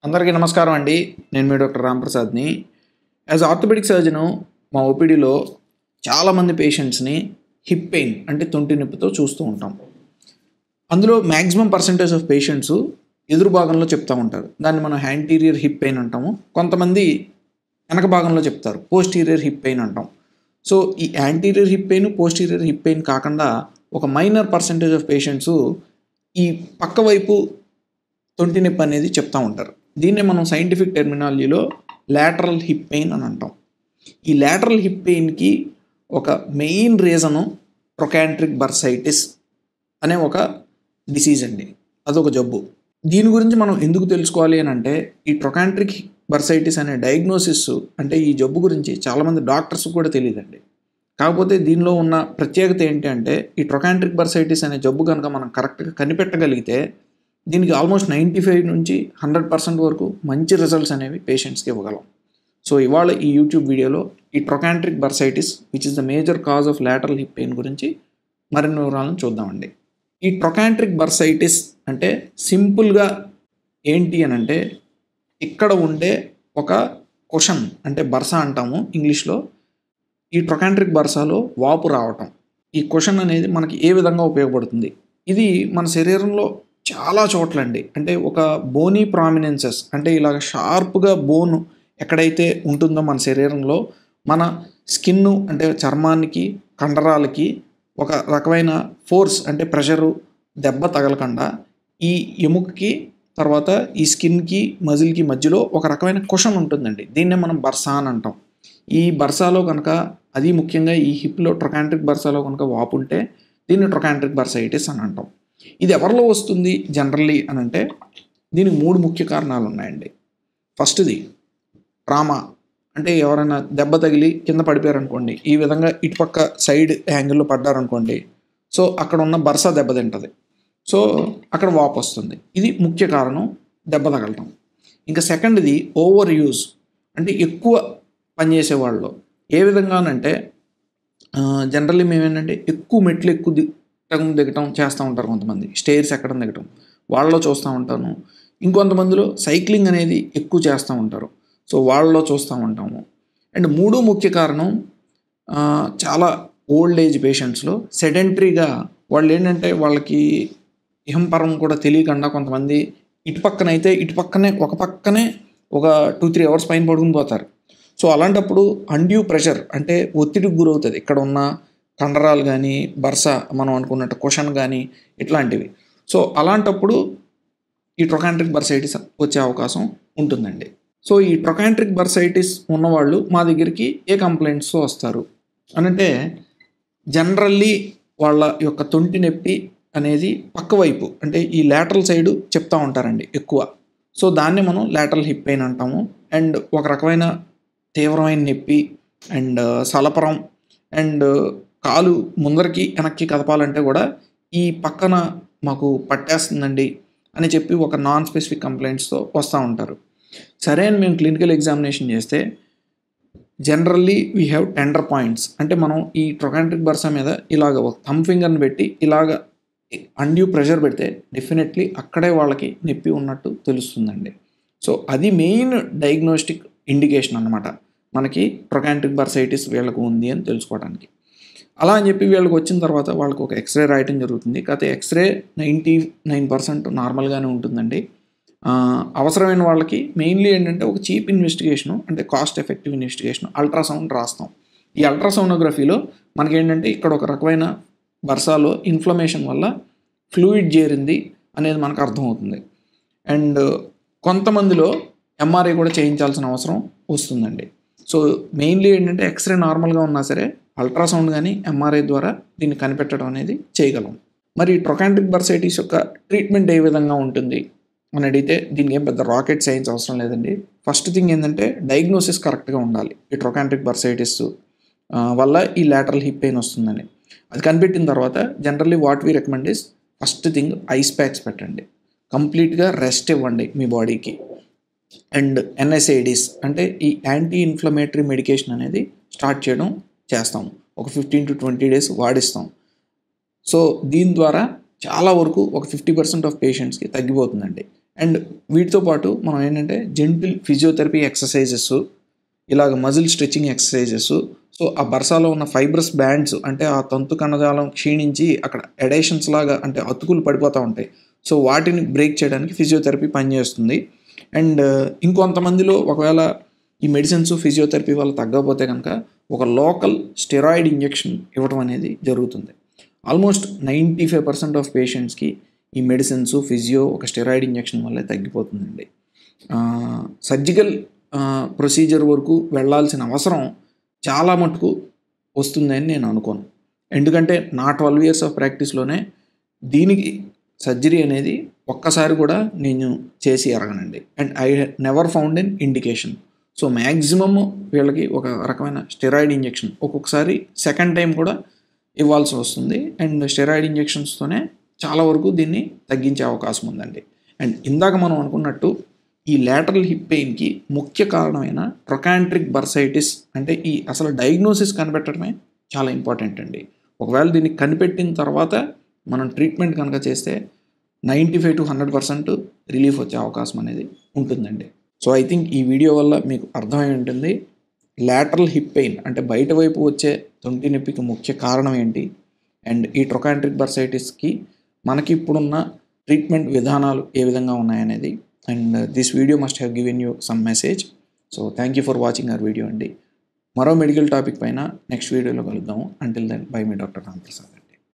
అందరికీ నమస్కారం అండి. నేను మీ డాక్టర్ రాంప్రసాద్‌ని. యాజ్ ఆర్థోపెడిక్ సర్జను మా ఓపీడీలో చాలామంది పేషెంట్స్‌ని హిప్ పెయిన్ అంటే తొంటి నొప్పితో చూస్తూ ఉంటాం. అందులో మాక్సిమం పర్సెంటేజ్ ఆఫ్ పేషెంట్స్ ఎదురు భాగంలో చెప్తా ఉంటారు. దాన్ని మనం యాంటీరియర్ హిప్ పెయిన్ అంటాము. కొంతమంది వెనక భాగంలో చెప్తారు. పోస్టీరియర్ హిప్ పెయిన్ అంటాం. సో ఈ anterior hip pain, posterior hip pain కాకుండా ఒక మైనర్ పర్సెంటేజ్ ఆఫ్ పేషెంట్స్ ఈ పక్క వైపు తొంటి నొప్పి అనేది చెప్తా ఉంటారు. దీన్నే మనం సైంటిఫిక్ టెర్మినాలజీలో లాటరల్ హిప్ పెయిన్ అని అంటాం. ఈ లాటరల్ హిప్ పెయిన్కి ఒక మెయిన్ రీజను ట్రొకాంట్రిక్ బర్సైటిస్ అనే ఒక డిసీజ్ అండి. అదొక జబ్బు. దీని గురించి మనం ఎందుకు తెలుసుకోవాలి అని అంటే, ఈ ట్రొకాంట్రిక్ బర్సైటిస్ అనే డయాగ్నోసిస్ అంటే ఈ జబ్బు గురించి చాలామంది డాక్టర్స్ కూడా తెలియదండి. కాకపోతే దీనిలో ఉన్న ప్రత్యేకత ఏంటి అంటే, ఈ ట్రొకాంట్రిక్ బర్సైటిస్ అనే జబ్బు కనుక మనం కరెక్ట్గా కనిపెట్టగలిగితే దీనికి ఆల్మోస్ట్ 95 నుంచి 100% వరకు మంచి రిజల్ట్స్ అనేవి పేషెంట్స్కి ఇవ్వగలం. సో ఇవాళ ఈ యూట్యూబ్ వీడియోలో ఈ trochanteric bursitis which is the major cause of lateral hip pain గురించి మరిన్ని వివరాలను చూద్దామండి. ఈ ట్రొకాంట్రిక్ బర్సైటిస్ అంటే సింపుల్గా ఏంటి అని అంటే, ఇక్కడ ఉండే ఒక కుషన్ అంటే బర్సా అంటాము ఇంగ్లీష్లో. ఈ ట్రొకాంట్రిక్ బర్సాలో వాపు రావటం. ఈ కుషన్ అనేది మనకి ఏ విధంగా ఉపయోగపడుతుంది? ఇది మన శరీరంలో చాలా చోట్లండి. అంటే ఒక బోనీ ప్రామినెన్సెస్ అంటే ఇలాగ షార్ప్గా బోన్ ఎక్కడైతే ఉంటుందో మన శరీరంలో, మన స్కిన్ను అంటే చర్మానికి, కండరాలకి ఒక రకమైన ఫోర్స్ అంటే ప్రెషరు దెబ్బ తగలకుండా ఈ ఎముకకి తర్వాత ఈ స్కిన్కి మజిల్కి మధ్యలో ఒక రకమైన కుషన్ ఉంటుందండి. దీన్నే మనం బర్సా అని అంటాం. ఈ బర్సాలో కనుక అది ముఖ్యంగా ఈ హిప్లో ట్రొకాంట్రిక్ బర్సాలో కనుక వాపు ఉంటే దీన్ని ట్రొకాంట్రిక్ బర్సైటిస్ అని అంటాం. ఇది ఎవరిలో వస్తుంది జనరల్లీ అని అంటే, దీనికి 3 ముఖ్య కారణాలు ఉన్నాయండి. ఫస్ట్‌ది ట్రామా. అంటే ఎవరైనా దెబ్బ తగిలి కింద పడిపోయారనుకోండి, ఈ విధంగా ఇటుపక్క సైడ్ యాంగిల్‌లో పడ్డారనుకోండి, సో అక్కడ ఉన్న బర్సా దెబ్బతింటది. సో అక్కడ వాపు వస్తుంది. ఇది ముఖ్య కారణం దెబ్బ తగలటం. ఇంకా సెకండ్‌ది ఓవర్ యూజ్. అంటే ఎక్కువ పనిచేసే వాళ్ళలో ఏ విధంగానంటే జనరల్లీ మేమేంటంటే ఎక్కువ మెట్లు దిగటం చేస్తూ ఉంటారు కొంతమంది. స్టేర్స్ ఎక్కడం దిగటం వాళ్ళలో చూస్తూ ఉంటాను. ఇంకొంతమందిలో సైక్లింగ్ అనేది ఎక్కువ చేస్తూ ఉంటారు. సో వాళ్ళలో చూస్తూ ఉంటాము. అండ్ మూడో ముఖ్య కారణం చాలా ఓల్డ్ ఏజ్ పేషెంట్స్లో సెడెంటరీగా వాళ్ళు ఏంటంటే వాళ్ళకి ఇహంపరం కూడా తెలియకుండా కొంతమంది ఇటుపక్కనైతే ఒక పక్కనే ఒక 2-3 అవర్స్ పైన పడుకుని పోతారు. సో అలాంటప్పుడు అన్డ్యూ ప్రెషర్ అంటే ఒత్తిడికి గురవుతుంది. ఇక్కడ ఉన్న కండరాలు కానీ, బర్సా మనం అనుకున్నట్టు కుషన్ కానీ ఇట్లాంటివి. సో అలాంటప్పుడు ఈ ట్రొకాంట్రిక్ బర్సైటిస్ వచ్చే అవకాశం ఉంటుందండి. సో ఈ ట్రొకాంట్రిక్ బర్సైటిస్ ఉన్నవాళ్ళు మా దగ్గరికి ఏ కంప్లైంట్స్తో వస్తారు అనంటే, జనరల్లీ వాళ్ళ యొక్క తొంటి నొప్పి అనేది పక్క వైపు అంటే ఈ లాటరల్ సైడు చెప్తూ ఉంటారండి ఎక్కువ. సో దాన్ని మనం లాటరల్ హిప్ పెయిన్ అంటాము. అండ్ ఒక రకమైన తీవ్రమైన నొప్పి అండ్ సలపరం అండ్ కాలు ముందరికి వెనక్కి కదపాలంటే కూడా ఈ పక్కన మాకు పట్టేస్తుందండి అని చెప్పి ఒక నాన్ స్పెసిఫిక్ కంప్లైంట్స్తో వస్తూ ఉంటారు. సరే అని మేము క్లినికల్ ఎగ్జామినేషన్ చేస్తే generally we have tender points. అంటే మనం ఈ ట్రొకాంట్రిక్ బర్సా మీద ఇలాగ ఒక థంబ్ ఫింగర్ని పెట్టి ఇలాగ అన్డ్యూ ప్రెషర్ పెడితే డెఫినెట్లీ అక్కడే వాళ్ళకి నొప్పి ఉన్నట్టు తెలుస్తుందండి. సో అది మెయిన్ డయాగ్నోస్టిక్ ఇండికేషన్ అన్నమాట, మనకి ట్రొకాంట్రిక్ బర్సైటిస్ వీళ్ళకు ఉంది అని తెలుసుకోవడానికి. అలా అని చెప్పి వీళ్ళకి వచ్చిన తర్వాత వాళ్ళకి ఒక ఎక్స్రే రాయటం జరుగుతుంది. కాకపోతే ఎక్స్రే 99% నార్మల్గానే ఉంటుందండి. అవసరమైన వాళ్ళకి మెయిన్లీ ఏంటంటే ఒక చీప్ ఇన్వెస్టిగేషను అంటే కాస్ట్ ఎఫెక్టివ్ ఇన్వెస్టిగేషన్ అల్ట్రాసౌండ్ రాస్తాం. ఈ అల్ట్రాసౌనోగ్రఫీలో మనకేంటంటే ఇక్కడ ఒక రకమైన బర్సాలో ఇన్ఫ్లమేషన్ వల్ల ఫ్లూయిడ్ చేరింది అనేది మనకు అర్థమవుతుంది. అండ్ కొంతమందిలో ఎంఆర్ఐ కూడా చేయించాల్సిన అవసరం వస్తుందండి. సో మెయిన్లీ ఏంటంటే ఎక్స్రే నార్మల్గా ఉన్నా సరే అల్ట్రాసౌండ్ కానీ ఎంఆర్ఐ ద్వారా దీన్ని కనిపెట్టడం అనేది చేయగలం. మరి ట్రొకాంట్రిక్ బర్సైటిస్ యొక్క ట్రీట్మెంట్ ఏ విధంగా ఉంటుంది అని అడిగితే దీనికి ఏం పెద్ద రాకెట్ సైన్స్ అవసరం లేదండి. ఫస్ట్ థింగ్ ఏంటంటే డయాగ్నోసిస్ కరెక్ట్గా ఉండాలి. ఈ ట్రొకాంట్రిక్ బర్సైటిస్ వల్ల ఈ లాటరల్ హిప్ పెయిన్ వస్తుందని అది కనిపెట్టిన తర్వాత generally what we recommend is first thing ice packs పెట్టండి. కంప్లీట్గా రెస్ట్ ఇవ్వండి మీ బాడీకి. అండ్ ఎన్ఎస్ఐడిస్ అంటే ఈ యాంటీ ఇన్ఫ్లమేటరీ మెడికేషన్ అనేది స్టార్ట్ చేస్తాం. ఒక 15 to 20 days వాడిస్తాం. సో దీని ద్వారా చాలా వరకు ఒక 50% ఆఫ్ పేషెంట్స్కి తగ్గిపోతుందండి. అండ్ వీటితో పాటు మనం ఏంటంటే జెంటిల్ ఫిజియోథెరపీ ఎక్సర్సైజెస్, ఇలాగ మజిల్ స్ట్రెచ్చింగ్ ఎక్సర్సైజెస్, సో ఆ బర్సాలో ఉన్న ఫైబ్రస్ బ్యాండ్స్ అంటే ఆ తంతు కణజాలం క్షీణించి అక్కడ ఎడేషన్స్ లాగా అంటే అతుకులు పడిపోతూ ఉంటాయి. సో వాటిని బ్రేక్ చేయడానికి ఫిజియోథెరపీ పనిచేస్తుంది. అండ్ ఇంకొంతమందిలో ఒకవేళ ఈ మెడిసిన్స్ ఫిజియోథెరపీ వల్ల తగ్గకపోతే కనుక ఒక లోకల్ స్టెరాయిడ్ ఇంజెక్షన్ ఇవ్వడం అనేది జరుగుతుంది. ఆల్మోస్ట్ 95% ఆఫ్ పేషెంట్స్కి ఈ మెడిసిన్స్ ఫిజియో ఒక స్టెరాయిడ్ ఇంజెక్షన్ వల్లే తగ్గిపోతుందండి. సర్జికల్ ప్రొసీజర్ వరకు వెళ్ళాల్సిన అవసరం చాలా మటుకు వస్తుందని నేను అనుకోను. ఎందుకంటే నా 12 years ఆఫ్ ప్రాక్టీస్లోనే దీనికి సర్జరీ అనేది ఒక్కసారి కూడా నేను చేసి ఎరగనండి. And I never found an indication. So maximum వీళ్ళకి ఒక రకమైన స్టెరాయిడ్ ఇంజెక్షన్ ఒక్కొక్కసారి సెకండ్ టైం కూడా ఇవ్వాల్సి వస్తుంది. అండ్ స్టెరాయిడ్ ఇంజెక్షన్స్తోనే చాలా వరకు దీన్ని తగ్గించే అవకాశం ఉందండి. అండ్ ఇందాక మనం అనుకున్నట్టు ఈ లేటరల్ హిప్ పెయిన్కి ముఖ్య కారణమైన ట్రొకాంట్రిక్ బర్సైటిస్ అంటే ఈ అసలు డయాగ్నోసిస్ కనిపెట్టడమే చాలా ఇంపార్టెంట్ అండి. ఒకవేళ దీన్ని కనిపెట్టిన తర్వాత మనం ట్రీట్మెంట్ కనుక చేస్తే 95 to 100% రిలీఫ్ వచ్చే అవకాశం అనేది ఉంటుందండి. సో ఐ థింక్ ఈ వీడియో వల్ల మీకు అర్థమై ఉంటుంది లేటరల్ హిప్ పెయిన్ అంటే బయట వైపు వచ్చే తొంటి నొప్పికి ముఖ్య కారణం ఏంటి, అండ్ ఈ ట్రొకాంట్రిక్ బర్సైటిస్కి మనకి ఇప్పుడున్న ట్రీట్మెంట్ విధానాలు ఏ విధంగా ఉన్నాయనేది. And this video must have given you some message. So thank you for watching our video అండి. మరో మెడికల్ టాపిక్ పైన నెక్స్ట్ వీడియోలో కలుద్దాము. అంటిల్ దెన్ బై మీ డాక్టర్ రాంప్రసాద్.